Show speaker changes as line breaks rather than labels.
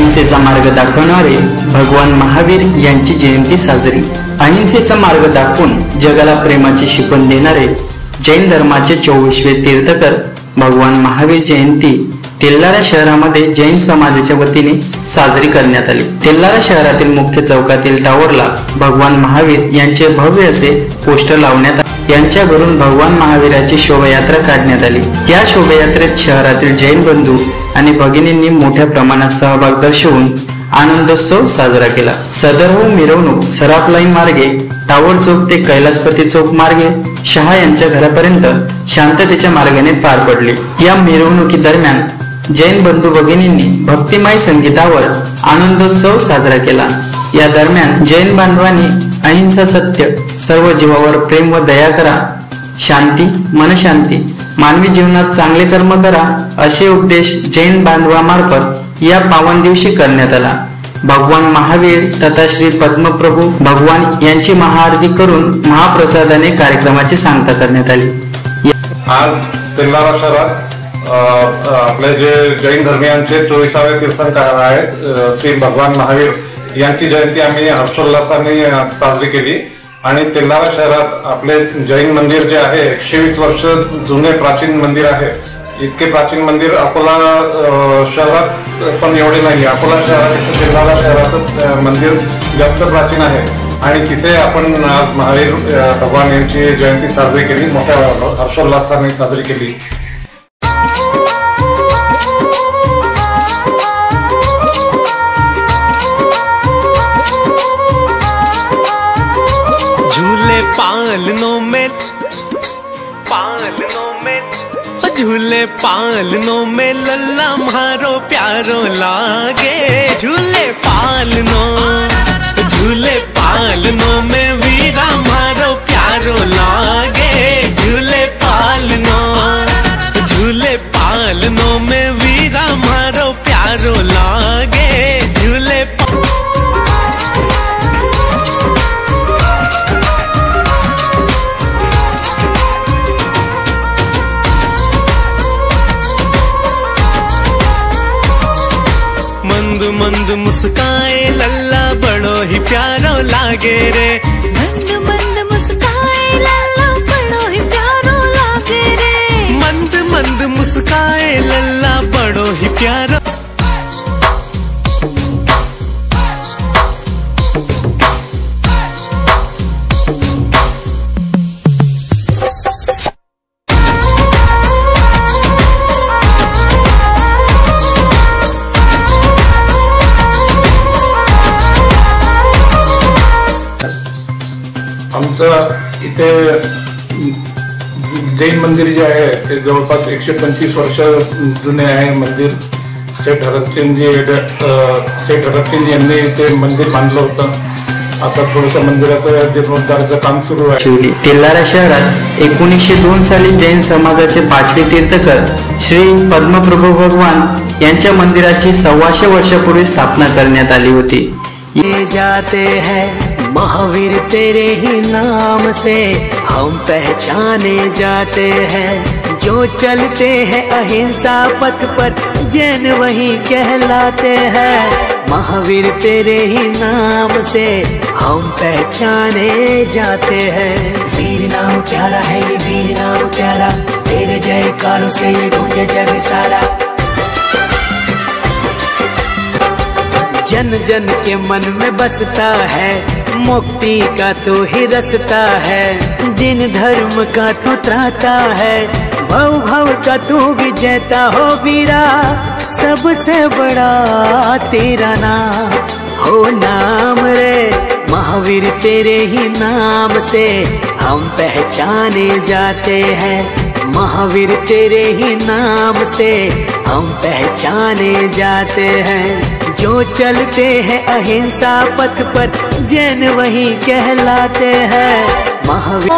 अहिंसेचा मार्ग दाखवणारे भगवान महावीर यांची जयंती साजरी। अहिंसेचा मार्ग दाखवून जगाला प्रेमाची शिकवण देणारे जैन धर्माचे 24वे तीर्थकर भगवान महावीर जयंती तेल्लारा शहरामध्ये जैन समाजाच्या वतीने साजरी करण्यात आली। तेल्लारा शहरातील मुख्य चौकातील टावरला भगवान महावीर यांचे भव्य असे पोस्टर लावण्यात आले। यांच्या घरून भगवान महावीराची शोभायात्रा काढण्यात आली। या शोभायात्रेत शहरातील जैन बंधू आणि भगिनींनी मोठ्या प्रमाणात सहभाग दर्शवून आनंदोत्सव साजरा केला। सदर मिरवणूक सराफ लाईन मार्गे टावर चौक ते कैलासपती चौक मार्गे शहा यांच्या घरापर्यंत शांततेच्या मार्गाने पार पडली। या मिरवणुकी दरम्यान जैन बंधू भगिनींनी भक्तिमय संगीतावर आनंदोत्सव साजरा केला। या दरम्यान जैन बांधवांनी अहिंसा सत्य, सर्व जीवावर प्रेम व दया करा, शांती मनशांती, मानवी जीवनात चांगले कर्म करा असे उपदेश जैन बांधवामार्फत या पावन दिवशी करण्यात आला। भगवान महावीर तथा श्री पद्मप्रभू भगवान यांची महाआरती करून महाप्रसादाने कार्यक्रमाची सांगता करण्यात आली।
आज तेल्लारा शहरात आपले जे जैन धर्मियांचे 24वे तीर्थंकर आहेत श्री भगवान महावीर यांची जयंती आम्ही हर्षोल्लासाने साजरी केली। आणि तेल्लारा शहरात आपले जैन मंदिर जे आहे 120 वर्ष जुने प्राचीन मंदिर आहे। इतके प्राचीन मंदिर अकोला शहरात पण एवढे नाही। अकोला शहरापेक्षा तेल्लारा शहराचं मंदिर जास्त प्राचीन आहे आणि तिथे आपण आज महावीर भगवान यांची जयंती साजरी केली, मोठ्या हर्षोल्लासाने साजरी केली।
झूले पालनों में लल्ला मारो प्यारो लागे। झूले पालनों में वीरा मारो प्यारो लागे। झूले पालनों में वीरा मारो प्यारो लागे। झूले मंद मुस्काए लल्ला बड़ो ही प्यारो लागे रे।
मंद मंद मुस्काए लल्ला बड़ो ही प्यारो लागे रे।
मंद मंद मुस्काए लल्ला बड़ो ही प्यारो।
आमचं इथे जैन मंदिर जे आहे ते जवळपास 125 वर्ष जुने आहे मंदिर। सेठ हरकचंद यांनी ते मंदिर बांधलं होतं। आता थोडंसं मंदिराचं जीर्णोद्धाराचं काम सुरू आहे।
तेल्लारा शहरात 1902 साली जैन समाजाचे 5वे तीर्थकर श्री पद्मप्रभू भगवान यांच्या मंदिराची 125 वर्षापूर्वी स्थापना करण्यात आली होती।
ये जाते हैं महावीर तेरे ही नाम से हम पहचाने जाते हैं। जो चलते हैं अहिंसा पथ पर जैन वही कहलाते हैं। महावीर तेरे ही नाम से हम पहचाने जाते हैं। वीर नाम प्यारा है ये वीर नाम प्यारा, तेरे जयकारों से ये गूंजे जग सारा। जन जन के मन में बसता है मुक्ति का तो ही रसता है। जिन धर्म का तू त्राता है भव भव का तू विजेता हो वीरा। सबसे बड़ा तेरा नाम हो नाम रे। महावीर तेरे ही नाम से हम पहचाने जाते हैं। महावीर तेरे ही नाम से हम पहचाने जाते हैं। जो चलते हैं अहिंसा पथ पर जैन वही कहलाते हैं। महावीर